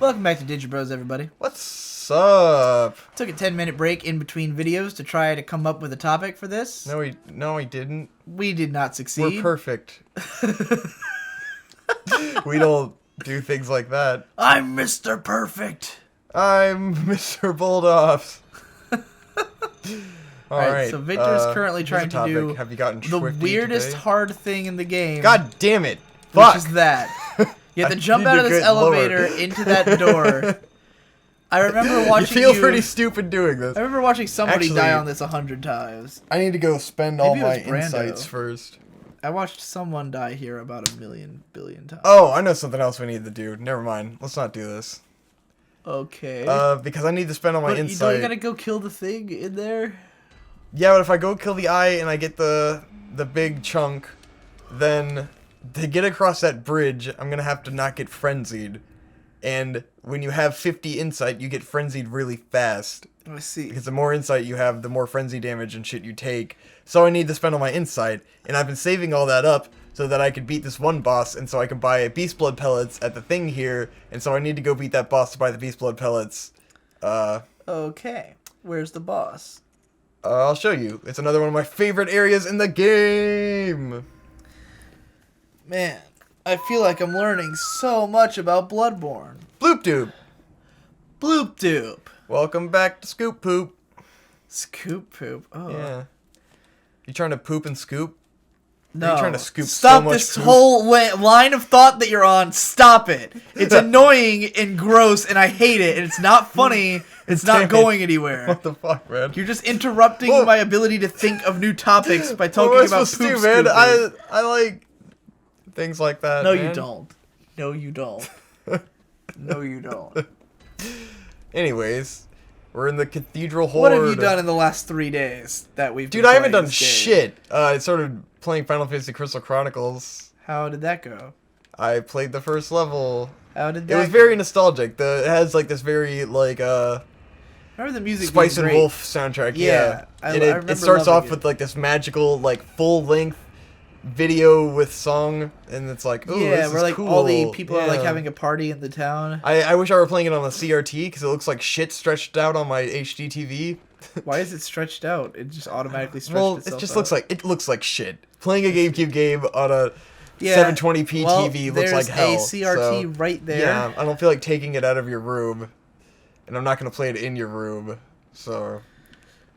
Welcome back to Digi Bros, everybody. What's up? Took a 10-minute break in between videos to try to come up with a topic for this. No, we didn't. We did not succeed. We're perfect. We don't do things like that. I'm Mr. Perfect. I'm Mr. Bulldogs. All right. So Victor's currently trying to do Have you gotten the weirdest today? hard thing in the game. God damn it! Fuck. Which is that. You have to jump need out to of this get elevator lower. into that door. I remember watching You feel pretty stupid doing this. I remember watching somebody Actually, die on this 100 times. I need to go spend Maybe all it my was Brando. insights first. I watched someone die here about a billion times. Oh, I know something else we need to do. Never mind. Let's not do this. Okay. Because I need to spend all my But insight. don't you gotta go kill the thing in there? Yeah, but if I go kill the eye and I get the big chunk, then to get across that bridge, I'm gonna have to not get frenzied. And when you have 50 insight, you get frenzied really fast. I see. Because the more insight you have, the more frenzy damage and shit you take. So I need to spend all my insight, and I've been saving all that up so that I could beat this one boss, and so I can buy beast blood pellets at the thing here, and so I need to go beat that boss to buy the beast blood pellets. Okay. Where's the boss? I'll show you. It's another one of my favorite areas in the game. Man, I feel like I'm learning so much about Bloodborne. Bloop doop. Bloop doop. Welcome back to Scoop Poop. Scoop poop. Oh. Yeah. You trying to poop and scoop? No. You're trying to scoop Stop so much this poop? whole line of thought that you're on. Stop it. It's annoying and gross, and I hate it. And it's not funny. It's not going anywhere. What the fuck, man? You're just interrupting my ability to think of new topics by talking What am I about supposed to poop do, man? scooping. I like things like that. No, man. you don't. No, you don't. No, you don't. Anyways, we're in the Cathedral Ward. What have you done in the last 3 days that we've been Dude, I haven't playing done this game? shit. I started playing Final Fantasy Crystal Chronicles. How did that go? I played the first level. How did that It was go? very nostalgic. It has like this very like Remember the music Spice being and great. Wolf soundtrack. Yeah, I And remember it starts loving off it. with like this magical like full length video with song, and it's like, oh, Yeah, this where is like cool. all the people are like Yeah. having a party in the town. I wish I were playing it on the CRT because it looks like shit stretched out on my HD TV. Why is it stretched out? It just automatically stretched Well, itself it just out. looks like shit. Playing a GameCube game on a Yeah, 720p well, TV looks like hell. There's a CRT so, right there. Yeah, I don't feel like taking it out of your room, and I'm not gonna play it in your room. So.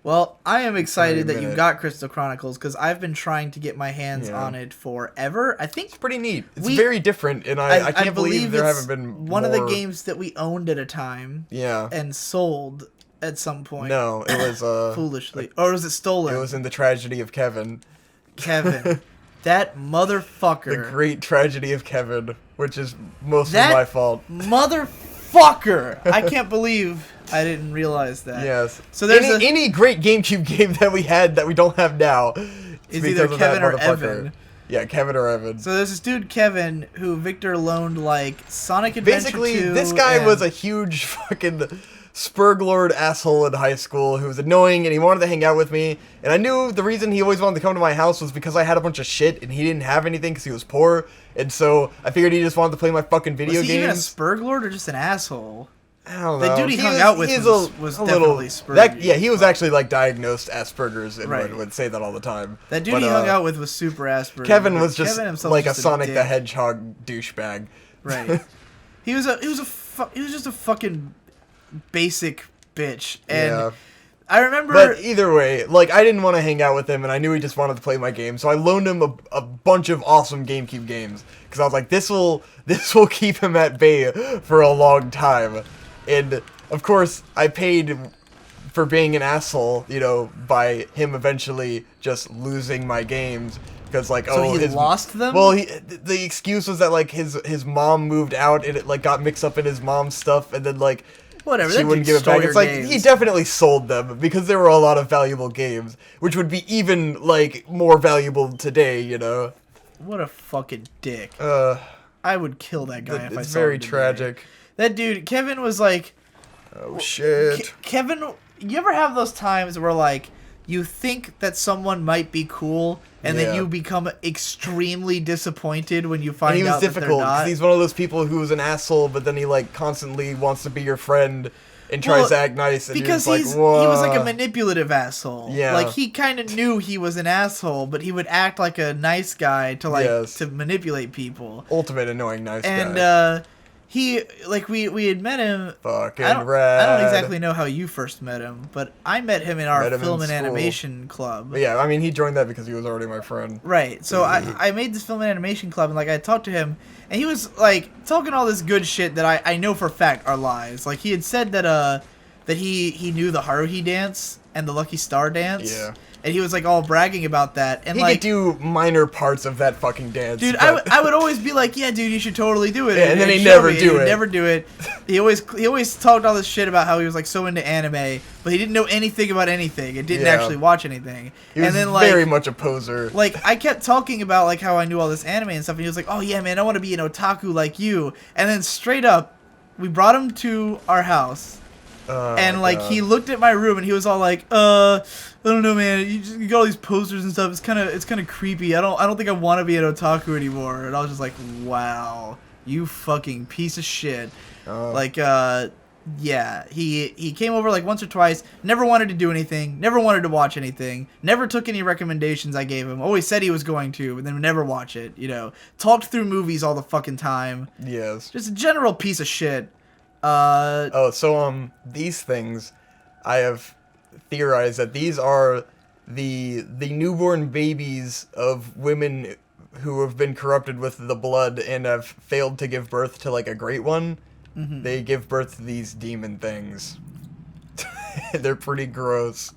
Well, I am excited that you minute. got Crystal Chronicles because I've been trying to get my hands Yeah. on it forever. I think It's pretty neat. It's We- very different, and I can't believe there it's haven't been one of the more- games that we owned at a time Yeah. and sold at some point. No, it was Foolishly. Or was it stolen? It was in the tragedy of Kevin. Kevin. That motherfucker. The great tragedy of Kevin, which is mostly That my fault. Motherfucker! I can't believe I didn't realize that. Yes. So there's any great GameCube game that we had that we don't have now Is either because of that Kevin or motherfucker. Evan. Yeah, Kevin or Evan. So there's this dude Kevin who Victor loaned like Sonic Adventure Basically, 2 this guy and- was a huge fucking Spurglord asshole in high school who was annoying, and he wanted to hang out with me. And I knew the reason he always wanted to come to my house was because I had a bunch of shit, and he didn't have anything because he was poor. And so I figured he just wanted to play my fucking video Was he even a games. Spurglord or just an asshole? I don't The know. dude he hung out with was definitely Spurgy. Yeah, he was actually like diagnosed Asperger's and Right. would say that all the time. That dude But, he hung out with was super Asperger. Kevin was just Kevin himself like was a just Sonic the dick. Hedgehog douchebag. Right. He was just a fucking basic bitch. And Yeah. I remember But either way, like, I didn't want to hang out with him, and I knew he just wanted to play my game, so I loaned him a bunch of awesome GameCube games, because I was like, this will keep him at bay for a long time. And, of course, I paid for being an asshole, you know, by him eventually just losing my games, because, like, So he lost them? Well, the excuse was that, like, his mom moved out, and it, like, got mixed up in his mom's stuff, and then, like, whatever. she That wouldn't dude give it stole back. your It's like games. he definitely sold them because there were a lot of valuable games, which would be even like more valuable today. You know. What a fucking dick. Uh, I would kill that guy if I it's saw very him today. tragic. That dude, Kevin was like, Oh shit. Kevin, you ever have those times where like you think that someone might be cool, and then you become extremely disappointed when you find out that they're not. And he was difficult, because he's one of those people who was an asshole, but then he, like, constantly wants to be your friend and tries to act nice, and because you're just like, he was like a manipulative asshole. Yeah. Like, he kind of knew he was an asshole, but he would act like a nice guy to, like, to manipulate people. Ultimate annoying nice guy. And, he, like, we had met him. Fucking rad. I don't rad. exactly know how you first met him, but I met him in our film and animation club. But yeah, I mean, he joined that because he was already my friend. Right. So I made this film and animation club, and, like, I talked to him, and he was, like, talking all this good shit that I know for a fact are lies. Like, he had said that he knew the Haruhi dance and the Lucky Star dance. Yeah. And he was, like, all bragging about that. And he could do minor parts of that fucking dance. Dude, I would always be like, yeah, dude, you should totally do it. Yeah, and then he'd never do it. Never do it. He always talked all this shit about how he was, like, so into anime, but he didn't know anything about anything. And didn't actually watch anything. He was very much a poser. Like, I kept talking about, like, how I knew all this anime and stuff, and he was like, oh, yeah, man, I want to be an otaku like you. And then straight up, we brought him to our house. And, like, he looked at my room, and he was all like, I don't know, man, you got all these posters and stuff, it's kind of creepy, I don't think I want to be an otaku anymore. And I was just like, wow, you fucking piece of shit. Like, yeah, he came over, like, once or twice, never wanted to do anything, never wanted to watch anything, never took any recommendations I gave him, always said he was going to, but then would never watch it, you know, talked through movies all the fucking time. Yes. Just a general piece of shit. These things, I have theorized that these are the newborn babies of women who have been corrupted with the blood and have failed to give birth to, like, a great one. Mm-hmm. They give birth to these demon things. They're pretty gross.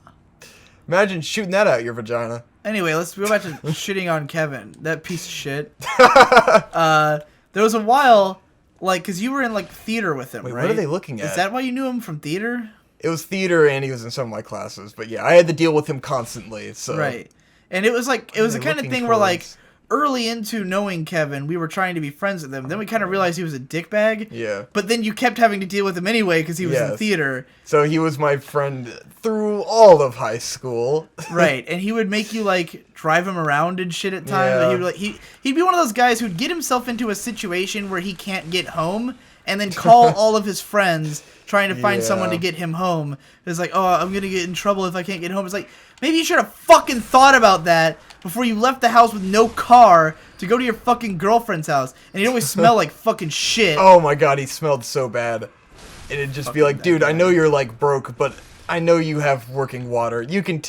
Imagine shooting that out your vagina. Anyway, let's go back to shitting on Kevin. That piece of shit. There was a while... Like, because you were in, like, theater with him, right? What are they looking at? Is that why you knew him from theater? It was theater, and he was in some of my classes. But, yeah, I had to deal with him constantly, so... Right. And it was, like, it was the kind of thing where, like, early into knowing Kevin, we were trying to be friends with him. Then we kind of realized he was a dickbag. Yeah. But then you kept having to deal with him anyway because he was in theater. So he was my friend through all of high school. Right. And he would make you, like, drive him around and shit at times. Yeah. He would, like, he'd be one of those guys who'd get himself into a situation where he can't get home and then call all of his friends trying to find someone to get him home. It's like, oh, I'm going to get in trouble if I can't get home. It's like, maybe you should have fucking thought about that before you left the house with no car to go to your fucking girlfriend's house. And he'd always smell like fucking shit. Oh my god, he smelled so bad. And it'd just be like, dude, I know you're, like, broke, but I know you have working water. You can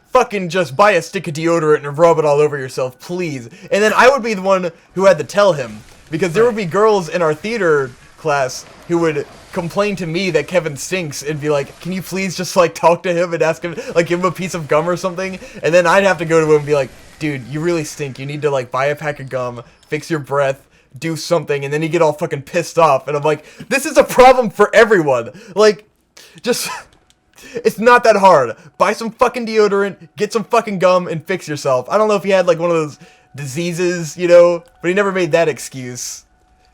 fucking just buy a stick of deodorant and rub it all over yourself, please. And then I would be the one who had to tell him. Because there would be girls in our theater class who would complain to me that Kevin stinks and be like, can you please just, like, talk to him and ask him, like, give him a piece of gum or something? And then I'd have to go to him and be like, dude, you really stink. You need to, like, buy a pack of gum, fix your breath, do something. And then you get all fucking pissed off. And I'm like, this is a problem for everyone. Like, just... It's not that hard. Buy some fucking deodorant, get some fucking gum, and fix yourself. I don't know if he had, like, one of those diseases, you know, but he never made that excuse.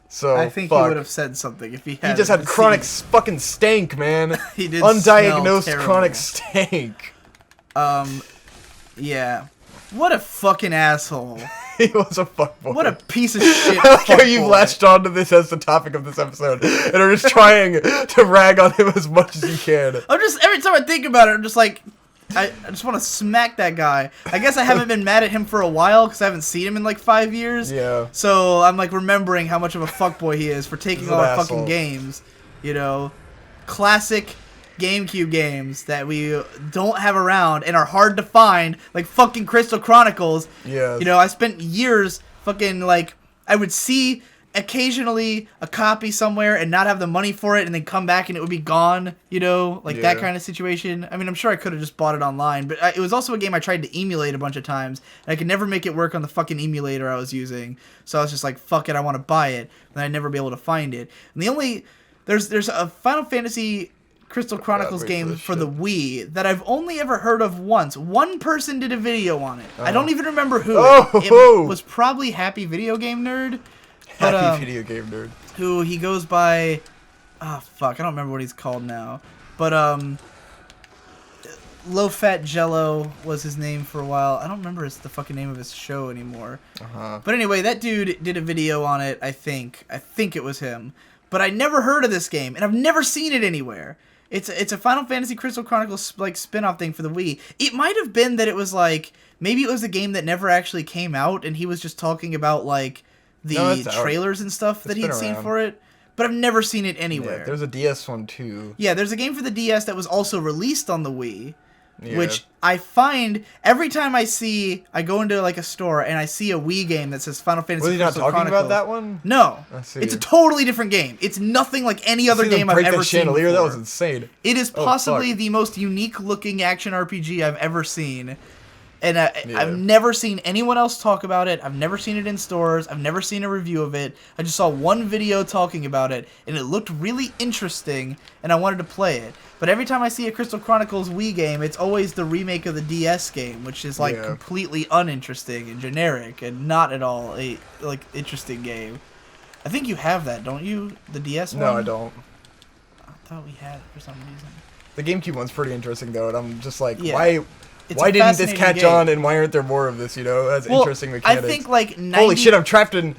So, I think he would have said something if he had. He just had chronic fucking stank, man. He did undiagnosed chronic stank. Yeah. What a fucking asshole. He was a fuckboy. What a piece of shit. I like how you latched onto this as the topic of this episode and are just trying to rag on him as much as you can. Every time I think about it, I'm just like, I just want to smack that guy. I guess I haven't been mad at him for a while because I haven't seen him in like 5 years. Yeah. So I'm like remembering how much of a fuckboy he is for taking all our fucking games. You know, classic GameCube games that we don't have around and are hard to find, like fucking Crystal Chronicles. Yeah. You know, I spent years fucking like, I would see occasionally a copy somewhere and not have the money for it and then come back and it would be gone, you know, like that kind of situation. I mean, I'm sure I could have just bought it online, but it was also a game I tried to emulate a bunch of times and I could never make it work on the fucking emulator I was using. So I was just like, fuck it, I want to buy it. And I'd never be able to find it. And the only, there's a Final Fantasy Crystal Chronicles game for the Wii that I've only ever heard of once. One person did a video on it. I don't even remember who. It was probably Happy Video Game Nerd. Happy Video Game Nerd. Who he goes by... Oh, fuck. I don't remember what he's called now. But, Low Fat Jello was his name for a while. I don't remember the fucking name of his show anymore. But anyway, that dude did a video on it, I think. I think it was him. But I never heard of this game, and I've never seen it anywhere. It's a Final Fantasy Crystal Chronicles like spin-off thing for the Wii. It might have been that it was like, maybe it was a game that never actually came out, and he was just talking about like the trailers and stuff that he'd seen for it. But I've never seen it anywhere. Yeah, there's a DS one too. Yeah, there's a game for the DS that was also released on the Wii. Yeah. Which I find every time I go into like a store and I see a Wii game that says Final Fantasy. Was he not Crystal talking Chronicles, about that one? No, it's a totally different game. It's nothing like any other game I've ever seen before. That was insane. It is possibly the most unique looking action RPG I've ever seen. And I've never seen anyone else talk about it. I've never seen it in stores. I've never seen a review of it. I just saw one video talking about it, and it looked really interesting, and I wanted to play it. But every time I see a Crystal Chronicles Wii game, it's always the remake of the DS game, which is like completely uninteresting and generic and not at all a like interesting game. I think you have that, don't you? The DS one? No, I don't. I thought we had it for some reason. The GameCube one's pretty interesting, though, and I'm just like, It's why didn't this catch on, and why aren't there more of this? You know, that's interesting mechanics. I think like 90... Holy shit! I'm trapped in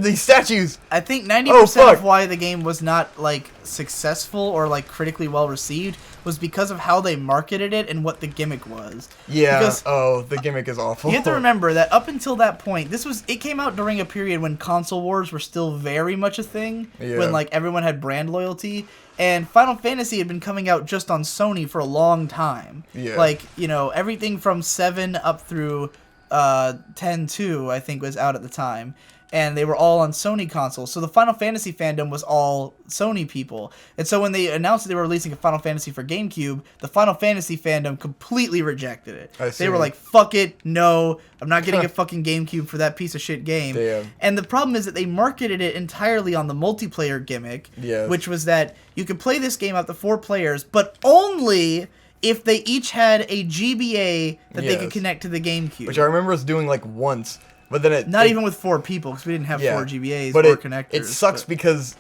these statues. I think 90% of why the game was not like successful or like critically well received was because of how they marketed it and what the gimmick was. Yeah. Because, the gimmick is awful. You have to remember that up until that point, it came out during a period when console wars were still very much a thing. Yeah. When like everyone had brand loyalty. And Final Fantasy had been coming out just on Sony for a long time. Yeah. Like, you know, everything from 7 up through 10-2, I think, was out at the time. And they were all on Sony consoles. So the Final Fantasy fandom was all Sony people. And so when they announced that they were releasing a Final Fantasy for GameCube, the Final Fantasy fandom completely rejected it. They were like, fuck it, no, I'm not getting a fucking GameCube for that piece of shit game. Damn. And the problem is that they marketed it entirely on the multiplayer gimmick, which was that you could play this game up to 4 players, but only if they each had a GBA that they could connect to the GameCube. Which I remember us doing like once. But then not even with 4 people, because we didn't have 4 GBAs or connectors. It sucks because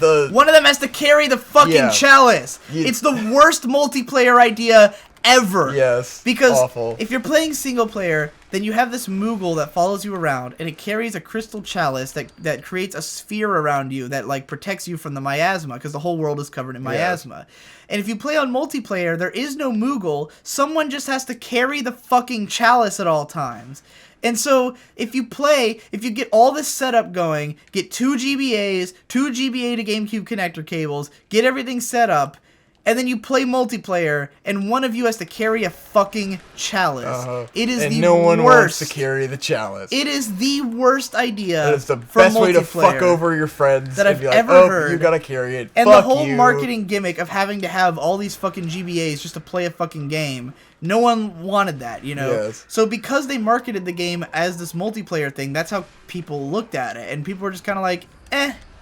one of them has to carry the fucking chalice. It's the worst multiplayer idea ever. Yes. Because awful. If you're playing single player, then you have this Moogle that follows you around, and it carries a crystal chalice that creates a sphere around you that like protects you from the miasma, because the whole world is covered in miasma. And if you play on multiplayer, there is no Moogle. Someone just has to carry the fucking chalice at all times. And so, if you get all this setup going, get 2 GBAs, 2 GBA to GameCube connector cables, get everything set up, and then you play multiplayer, and one of you has to carry a fucking chalice. It is the worst. And no one wants to carry the chalice. It is the worst idea. It is the best way to fuck over your friends that I've ever heard. You gotta carry it. And the whole marketing gimmick of having to have all these fucking GBAs just to play a fucking game. No one wanted that, you know? Yes. So because they marketed the game as this multiplayer thing, that's how people looked at it. And people were just kind of like,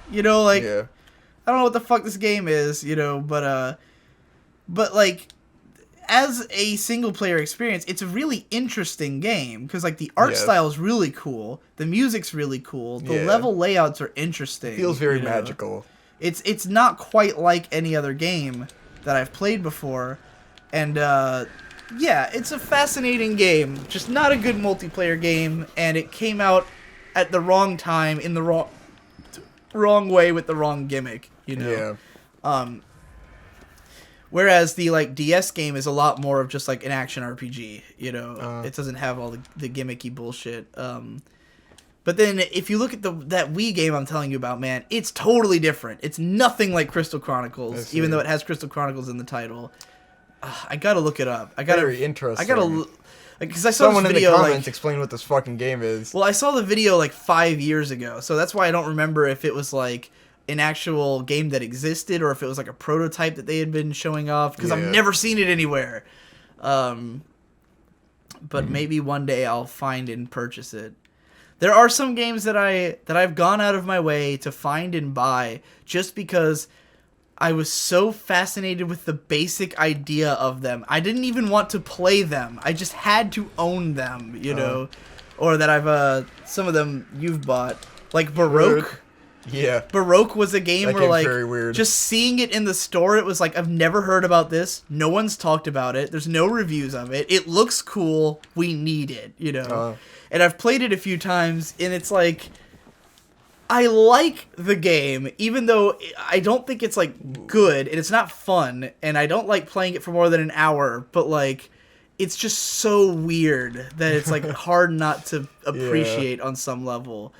you know, like, I don't know what the fuck this game is, you know, but like, as a single-player experience, it's a really interesting game. Because, like, the art style is really cool. The music's really cool. The level layouts are interesting. It feels very magical. It's not quite like any other game that I've played before. And, yeah, it's a fascinating game, just not a good multiplayer game, and it came out at the wrong time, in the wrong way with the wrong gimmick, you know? Yeah. Whereas the, like, DS game is a lot more of just, like, an action RPG, you know? It doesn't have all the gimmicky bullshit. But then, if you look at that Wii game I'm telling you about, man, it's totally different. It's nothing like Crystal Chronicles, even though it has Crystal Chronicles in the title. I gotta look it up. Very interesting. Because I saw this video, in the comments explain what this fucking game is. Well, I saw the video like 5 years ago, so that's why I don't remember if it was like an actual game that existed or if it was like a prototype that they had been showing off. Because I've never seen it anywhere. But maybe one day I'll find and purchase it. There are some games that I've gone out of my way to find and buy just because I was so fascinated with the basic idea of them. I didn't even want to play them. I just had to own them, you know? Or that some of them you've bought. Like Baroque. Yeah. Baroque was a game That where, game's like, very weird. just seeing it in the store, it was like, I've never heard about this. No one's talked about it. There's no reviews of it. It looks cool. We need it, you know? And I've played it a few times, and it's like, I like the game, even though I don't think it's, like, good, and it's not fun, and I don't like playing it for more than an hour, but, like, it's just so weird that it's, like, hard not to appreciate on some level.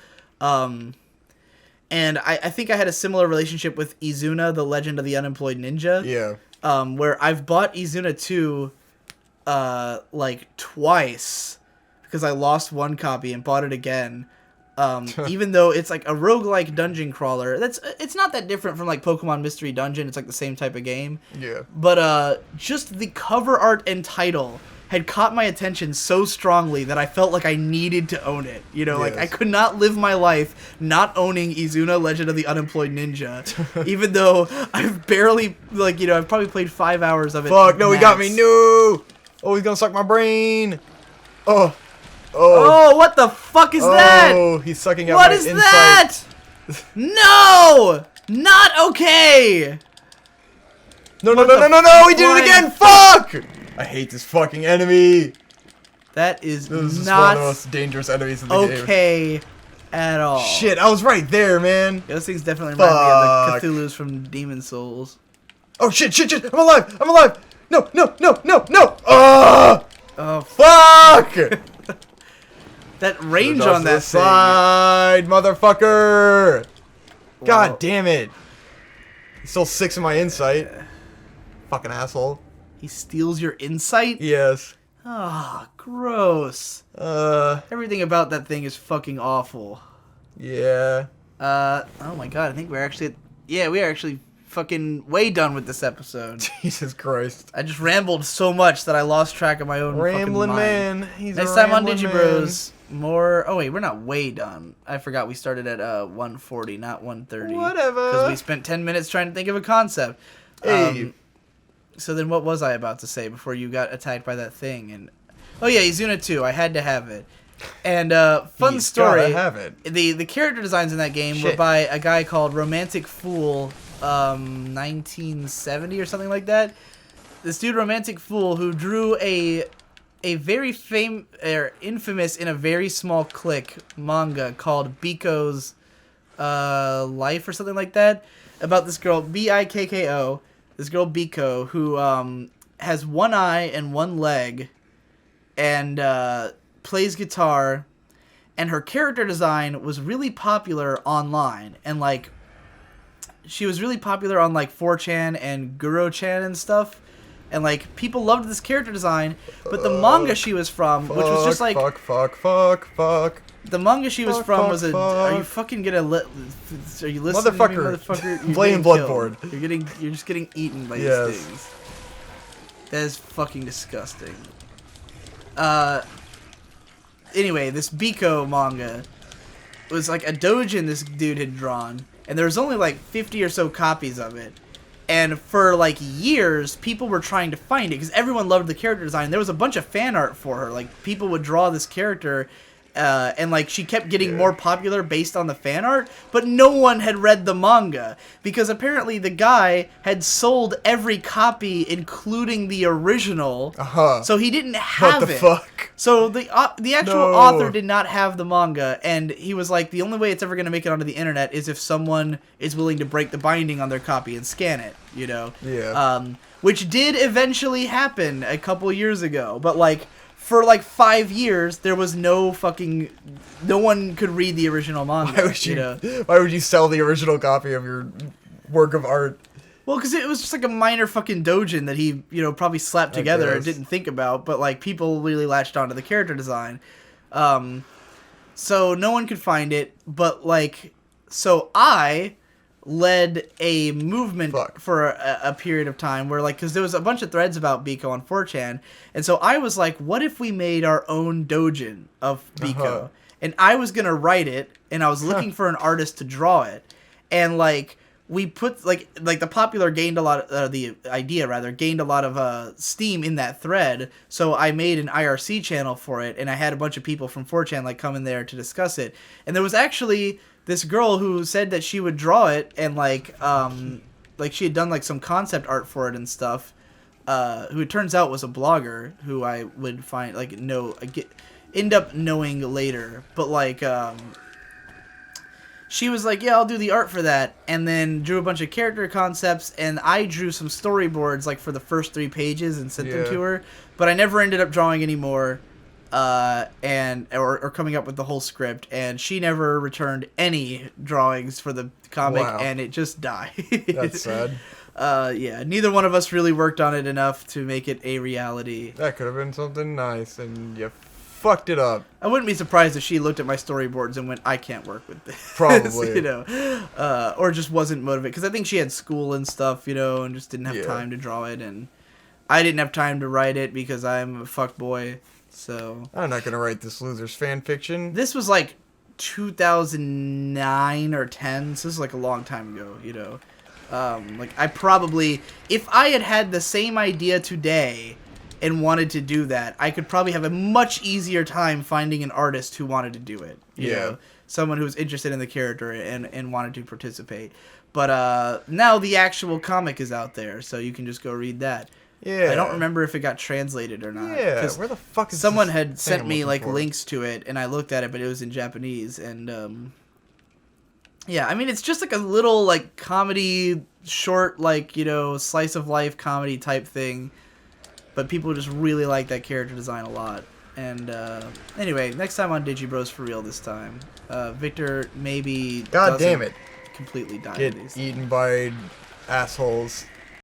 And I think I had a similar relationship with Izuna, the Legend of the Unemployed Ninja. Yeah. Where I've bought Izuna 2, like, twice, because I lost one copy and bought it again. Even though it's, like, a roguelike dungeon crawler. It's not that different from, like, Pokemon Mystery Dungeon. It's, like, the same type of game. Yeah. But, just the cover art and title had caught my attention so strongly that I felt like I needed to own it. You know, like, I could not live my life not owning Izuna, Legend of the Unemployed Ninja. Even though I've barely, like, you know, I've probably played 5 hours of it. Fuck, no, he got me. No! Oh, he's gonna suck my brain. Oh. Oh, what the fuck is that? Oh, he's sucking out what my is insight. that? No! Not okay! No, What he did it again! Fuck! I hate this fucking enemy. That is This is not one of the most dangerous enemies in the game. okay at all. Shit, I was right there, man. Yeah, those things definitely remind me of the Cthulhu's from Demon Souls. Oh, shit. I'm alive. No. Oh, Fuck! that range on that thing. Side, motherfucker. Wow. God damn it. He's still 6 in my insight. Fucking asshole. He steals your insight? Yes. Ah, gross. Everything about that thing is fucking awful. Yeah. Oh my god, I think we're actually... Yeah, we are actually fucking way done with this episode. Jesus Christ. I just rambled so much that I lost track of my own Rambling fucking mind. man. He's Next a time on rambling Digibros, more... Oh wait, we're not way done. I forgot we started at 140, not 130. Whatever. Because we spent 10 minutes trying to think of a concept. Hey. So then what was I about to say before you got attacked by that thing? And oh yeah, Izuna 2. I had to have it. And fun story. I have it. The character designs in that game were by a guy called Romantic Fool, 1970 or something like that. This dude Romantic Fool who drew a very infamous in a very small click manga called Biko's Life or something like that, about this girl Bikko. This girl Biko who has one eye and one leg and plays guitar, and her character design was really popular online, and like she was really popular on like 4chan and Guro-chan and stuff, and like people loved this character design, but the manga she was from, which was just like fuck. The manga she was from was a. Are you fucking gonna let? Are you listening to me, motherfucker? You're playing Bloodborne. You're just getting eaten by these things. That is fucking disgusting. Anyway, this Biko manga was like a doujin this dude had drawn, and there was only like 50 or so copies of it. And for like years, people were trying to find it because everyone loved the character design. There was a bunch of fan art for her. Like people would draw this character. And like she kept getting more popular based on the fan art, but no one had read the manga because apparently the guy had sold every copy, including the original. So he didn't have What the fuck? So the actual author did not have the manga, and he was like, the only way it's ever going to make it onto the internet is if someone is willing to break the binding on their copy and scan it. You know. Yeah. Which did eventually happen a couple years ago, but like. For like 5 years, there was no one could read the original manga. Why would you sell the original copy of your work of art? Well, because it was just like a minor fucking doujin that he, probably slapped together and didn't think about, but like people really latched onto the character design. So no one could find it, but like, so I led a movement for a period of time where like, because there was a bunch of threads about Biko on 4chan, and so I was like, what if we made our own doujin of Biko? And I was gonna write it, and I was looking for an artist to draw it, and like we put like the popular gained a lot of the idea rather gained a lot of steam in that thread, so I made an IRC channel for it, and I had a bunch of people from 4chan like come in there to discuss it, and there was actually this girl who said that she would draw it, and like she had done like some concept art for it and stuff. Who it turns out was a blogger who I would find end up knowing later, but like she was like, yeah, I'll do the art for that, and then drew a bunch of character concepts, and I drew some storyboards like for the first 3 pages and sent them to her, but I never ended up drawing any more, or coming up with the whole script, and she never returned any drawings for the comic, and it just died. That's sad. Yeah, neither one of us really worked on it enough to make it a reality. That could have been something nice, and you fucked it up. I wouldn't be surprised if she looked at my storyboards and went, I can't work with this. Probably. You know, or just wasn't motivated. Because I think she had school and stuff, you know, and just didn't have time to draw it. And I didn't have time to write it because I'm a fuckboy. So I'm not going to write this loser's fan fiction. This was like 2009 or 10. So this is like a long time ago, you know. Like I probably, if I had had the same idea today and wanted to do that, I could probably have a much easier time finding an artist who wanted to do it. You know? Someone who was interested in the character and wanted to participate. But now the actual comic is out there, so you can just go read that. Yeah. I don't remember if it got translated or not. Yeah, where the fuck is someone this had sent me like for? links to it, and I looked at it, but it was in Japanese, and yeah, I mean, it's just like a little like comedy short, like, you know, slice of life comedy type thing, but people just really like that character design a lot. And anyway, next time on Digi Bros for real this time. Victor maybe God damn it. completely died. Get eaten by assholes.